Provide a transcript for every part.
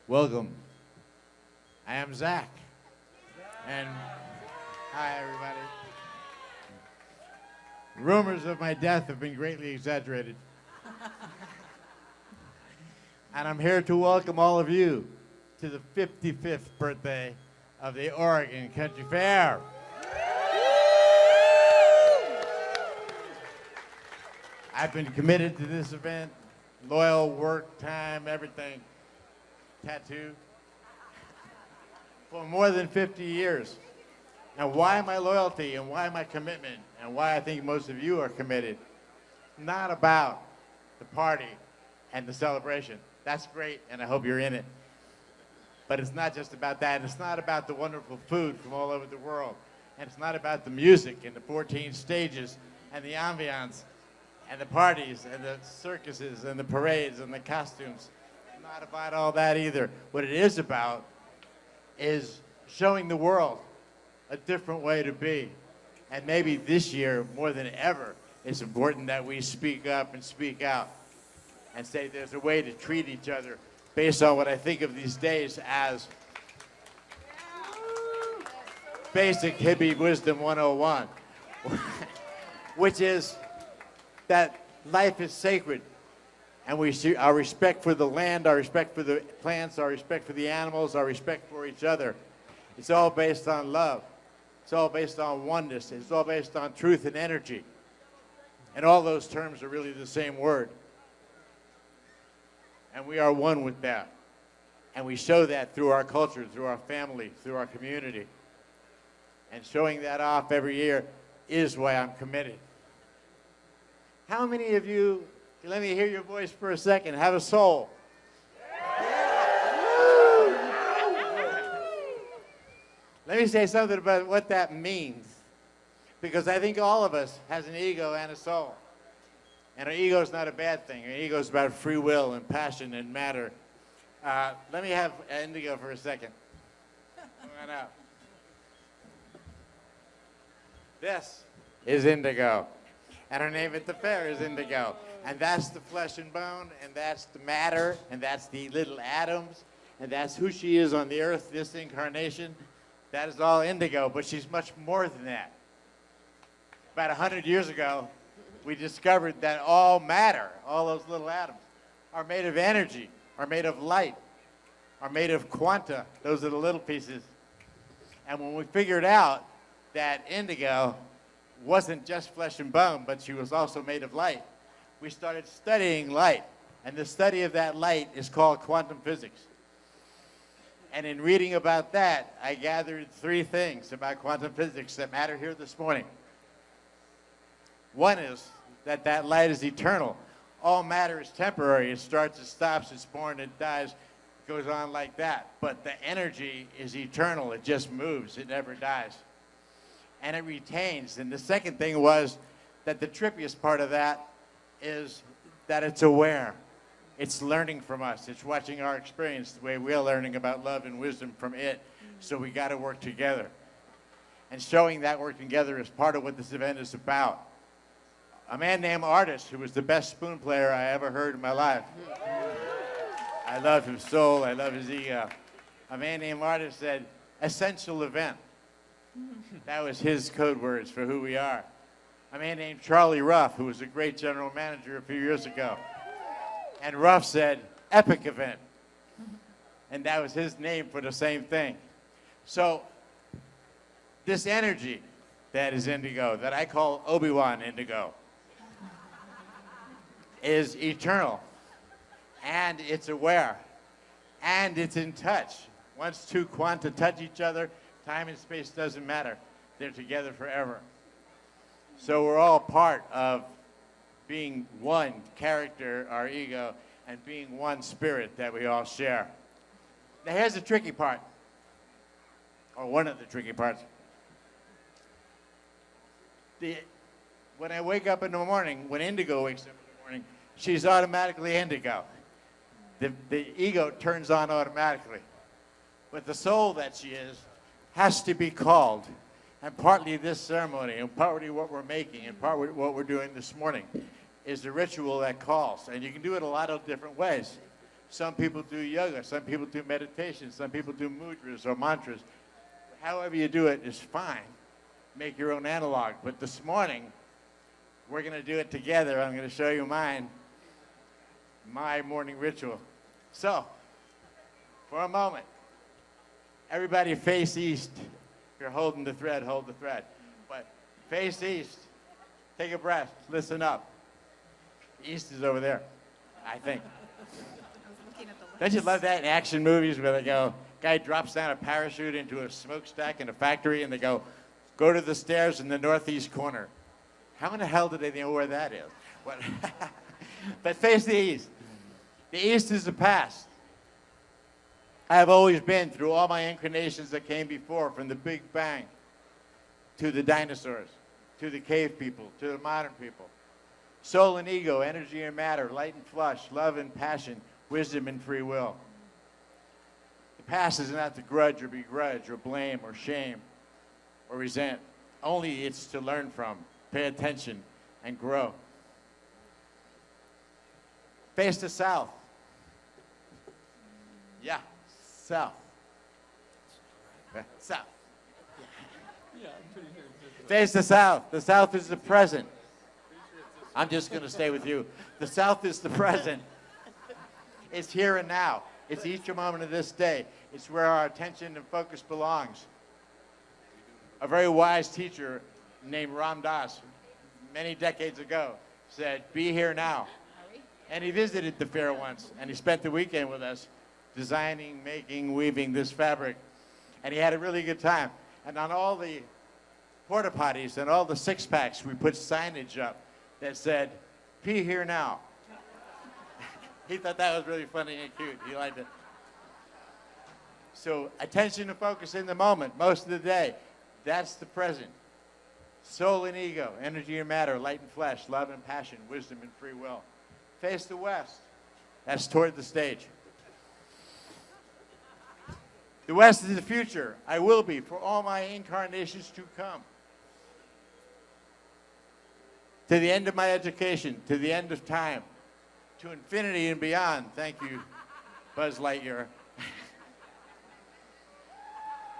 Welcome. I am Zach. And hi, everybody. Rumors of my death have been greatly exaggerated. And I'm here to welcome all of you to the 55th birthday of the Oregon Country Fair. I've been committed to this event, loyal, work, time, everything, tattoo, for more than 50 years. And why my loyalty and why my commitment and why I think most of you are committed? Not about the party and the celebration. That's great, and I hope you're in it. But it's not just about that. It's not about the wonderful food from all over the world. And it's not about the music and the 14 stages and the ambiance and the parties and the circuses and the parades and the costumes. It's not about all that either. What it is about is showing the world a different way to be. And maybe this year, more than ever, it's important that we speak up and speak out and say there's a way to treat each other based on what I think of these days as basic hippie wisdom 101, which is that life is sacred, and we see our respect for the land, our respect for the plants, our respect for the animals, our respect for each other. It's all based on love. It's all based on oneness. It's all based on truth and energy. And all those terms are really the same word. And we are one with that. And we show that through our culture, through our family, through our community. And showing that off every year is why I'm committed. How many of you, let me hear your voice for a second, have a soul? Let me say something about what that means, because I think all of us has an ego and a soul. And our ego is not a bad thing. Our ego is about free will and passion and matter. Let me have Indigo for a second. Come on out. This is Indigo. And her name at the fair is Indigo. And that's the flesh and bone, and that's the matter, and that's the little atoms, and that's who she is on the earth, this incarnation. That is all Indigo, but she's much more than that. About 100 years ago, we discovered that all matter, all those little atoms, are made of energy, are made of light, are made of quanta. Those are the little pieces. And when we figured out that Indigo wasn't just flesh and bone, but she was also made of light, we started studying light. And the study of that light is called quantum physics. And in reading about that, I gathered 3 things about quantum physics that matter here this morning. One is that that light is eternal. All matter is temporary. It starts, it stops, it's born, it dies, it goes on like that. But the energy is eternal. It just moves. It never dies. And it retains. And the second thing was that the trippiest part of that is that it's aware. It's learning from us. It's watching our experience the way we're learning about love and wisdom from it. So we got to work together. And showing that working together is part of what this event is about. A man named Artist, who was the best spoon player I ever heard in my life. I love his soul. I love his ego. A man named Artist said, essential event. That was his code words for who we are. A man named Charlie Ruff, who was a great general manager a few years ago. And Ruff said, epic event. And that was his name for the same thing. So this energy that is Indigo, that I call Obi-Wan Indigo, is eternal. And it's aware. And it's in touch. Once 2 quanta touch each other, time and space doesn't matter. They're together forever. So we're all part of being one character, our ego, and being one spirit that we all share. Now here's the tricky part, or one of the tricky parts. When I wake up in the morning, when Indigo wakes up in the morning, she's automatically Indigo. The ego turns on automatically. But the soul that she is has to be called. And partly this ceremony, and partly what we're making, and partly what we're doing this morning, is the ritual that calls. And you can do it a lot of different ways. Some people do yoga, some people do meditation, some people do mudras or mantras. However you do it is fine. Make your own analog. But this morning, we're going to do it together. I'm going to show you mine, my morning ritual. So, for a moment, everybody face east. If you're holding the thread, hold the thread. But face east. Take a breath. Listen up. East is over there, I think. Don't you love that in action movies where they go, guy drops down a parachute into a smokestack in a factory and they go to the stairs in the northeast corner. How in the hell do they know where that is? What? But face the east. The east is the past. I have always been through all my incarnations that came before, from the Big Bang to the dinosaurs, to the cave people, to the modern people. Soul and ego, energy and matter, light and flush, love and passion, wisdom and free will. The past is not to grudge or begrudge or blame or shame or resent. Only it's to learn from, pay attention, and grow. Face the south. Yeah, south. South. Yeah, I'm pretty sure. Face the south. The south is the present. I'm just going to stay with you. The south is the present. It's here and now. It's each moment of this day. It's where our attention and focus belongs. A very wise teacher named Ram Dass, many decades ago, said, be here now. And he visited the fair once, and he spent the weekend with us designing, making, weaving this fabric. And he had a really good time. And on all the porta potties and all the six-packs, we put signage up that said, pee here now. He thought that was really funny and cute. He liked it. So attention and focus in the moment, most of the day. That's the present. Soul and ego, energy and matter, light and flesh, love and passion, wisdom and free will. Face the west. That's toward the stage. The west is the future. I will be for all my incarnations to come. To the end of my education, to the end of time, to infinity and beyond. Thank you, Buzz Lightyear.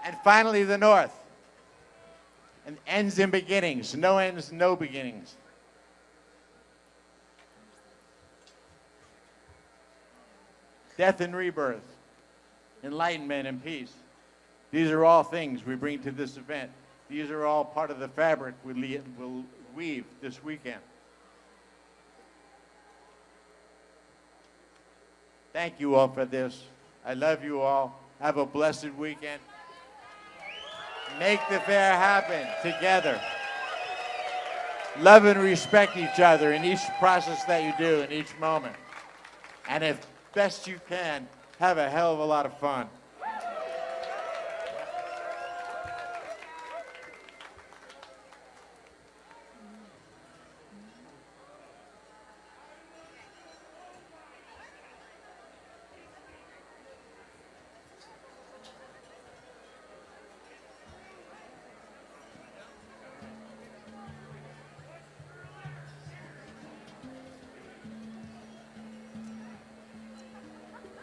And finally, the north. And ends in beginnings. No ends, no beginnings. Death and rebirth. Enlightenment and peace. These are all things we bring to this event. These are all part of the fabric we'll weave this weekend. Thank you all for this. I love you all. Have a blessed weekend. Make the fair happen together. Love and respect each other in each process that you do, in each moment. And if best you can, have a hell of a lot of fun.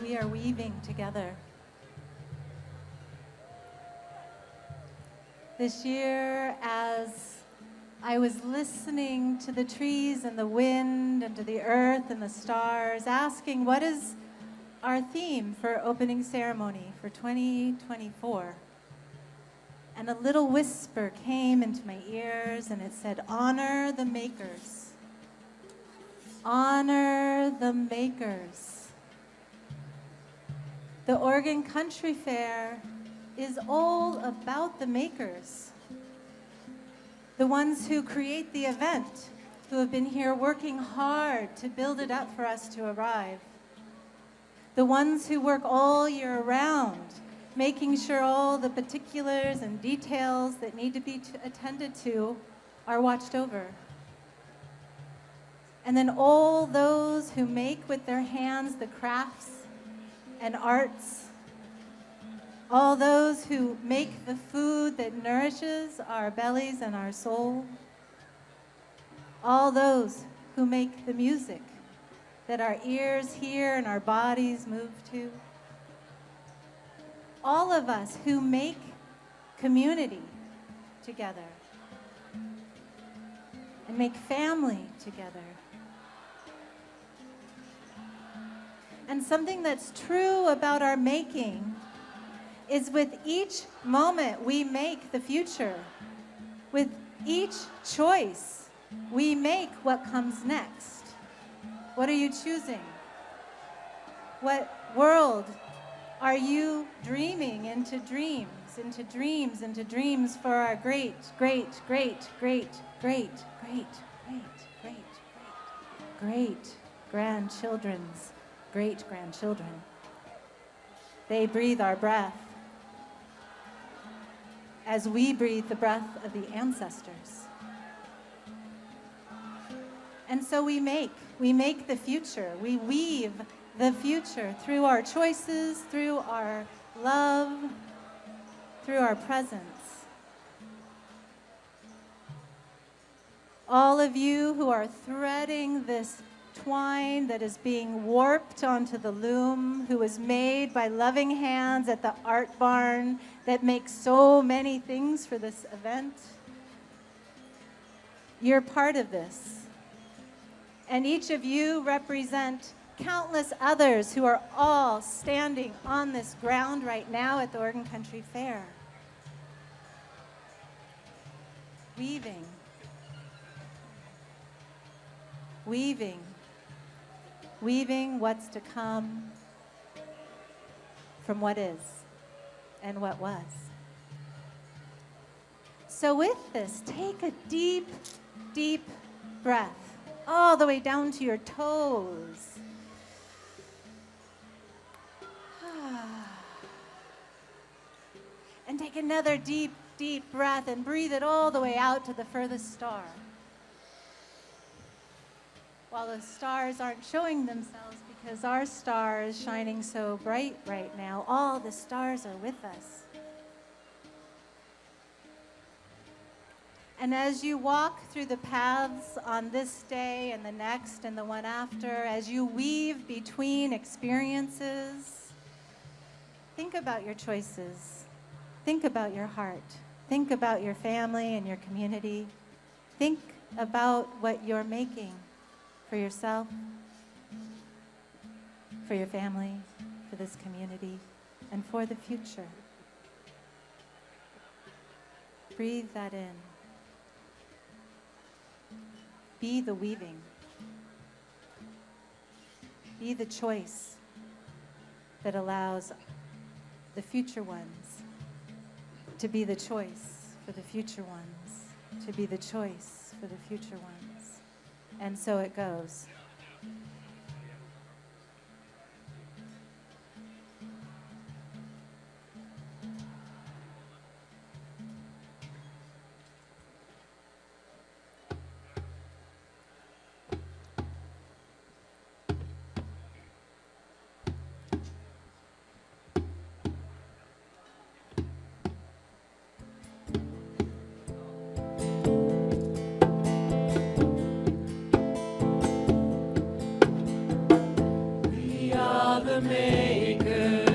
We are weaving together. This year, as I was listening to the trees and the wind and to the earth and the stars, asking what is our theme for opening ceremony for 2024, and a little whisper came into my ears and it said, honor the makers. Honor the makers. The Oregon Country Fair is all about the makers, the ones who create the event, who have been here working hard to build it up for us to arrive, the ones who work all year round, making sure all the particulars and details that need to be attended to are watched over. And then all those who make with their hands the crafts and arts, all those who make the food that nourishes our bellies and our soul, all those who make the music that our ears hear and our bodies move to. All of us who make community together and make family together. And something that's true about our making is with each moment we make the future. With each choice, we make what comes next. What are you choosing? What world are you dreaming into dreams, into dreams, into dreams for our great, great, great, great, great, great, great, great, great, great grandchildren's great-grandchildren? They breathe our breath as we breathe the breath of the ancestors. And so we make the future. We weave the future through our choices, through our love, through our presence. All of you who are threading this twine that is being warped onto the loom, who was made by loving hands at the art barn that makes so many things for this event. You're part of this. And each of you represent countless others who are all standing on this ground right now at the Oregon Country Fair. Weaving. Weaving. Weaving what's to come from what is and what was. So with this, take a deep, deep breath all the way down to your toes. And take another deep, deep breath and breathe it all the way out to the furthest star. While the stars aren't showing themselves because our star is shining so bright right now, all the stars are with us. And as you walk through the paths on this day and the next and the one after, as you weave between experiences, think about your choices. Think about your heart. Think about your family and your community. Think about what you're making for yourself, for your family, for this community, and for the future. Breathe that in. Be the weaving. Be the choice that allows the future ones to be the choice for the future ones, to be the choice for the future ones. And so it goes. We are the makers.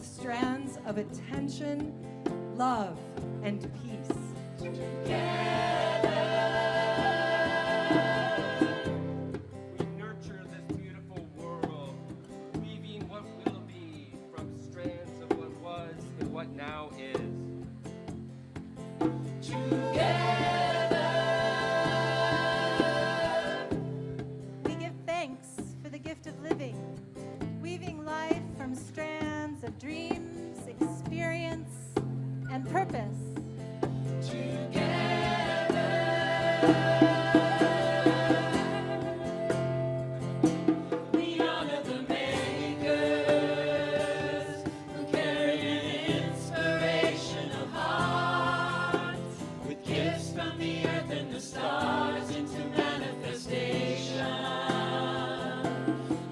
with strands of attention, love, and peace. We nurture this beautiful world, weaving what will be from strands of what was and what now is. We give thanks for the gift of living, weaving life from strands of dreams, experience, and purpose. We honor the makers who carry an inspiration of heart, with gifts from the earth and the stars into manifestation.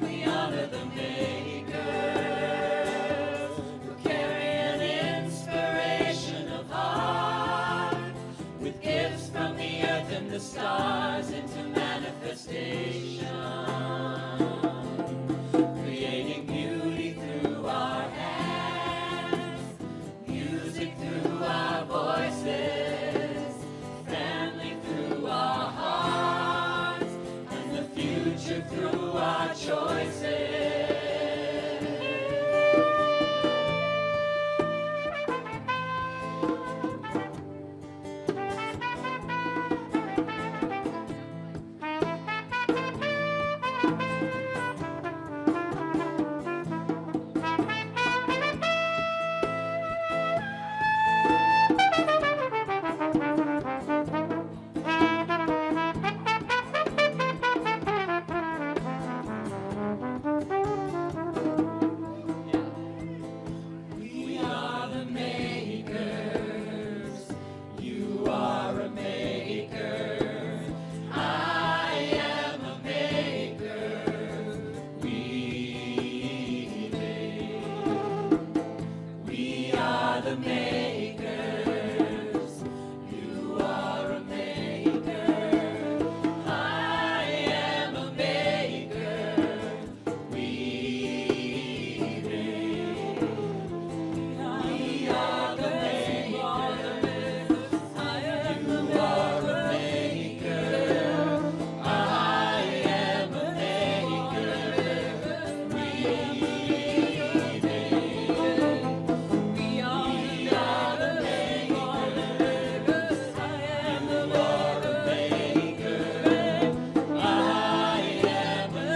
We honor the makers who carry an inspiration of heart, with gifts from the earth and the stars into manifestation. Creating beauty through our hands, music through our voices, family through our hearts, and the future through our choices. We are the makers. You are a maker. I am a maker. We make. We are the makers. You are a maker. I am a maker. We make. We are the makers. I am the maker. I am a maker. We make. We are the makers. I am the maker. I am a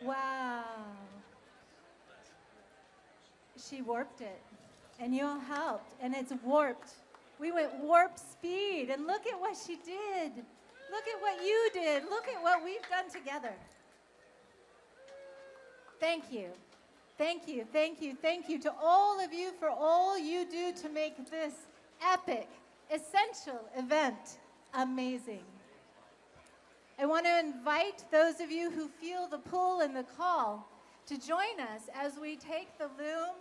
Wow. She warped it, and you all helped, and it's warped. We went warp speed, and look at what she did. Look at what you did. Look at what we've done together. Thank you. Thank you, thank you, thank you to all of you for all you do to make this epic, essential event amazing. I want to invite those of you who feel the pull and the call to join us as we take the loom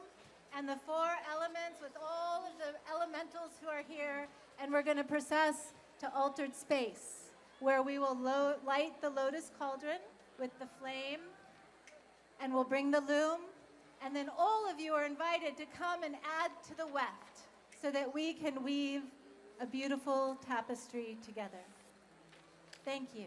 and the 4 elements with all of the elementals who are here, and we're going to process to altered space, where we will light the lotus cauldron with the flame, and we'll bring the loom, and then all of you are invited to come and add to the weft. so that we can weave a beautiful tapestry together. Thank you.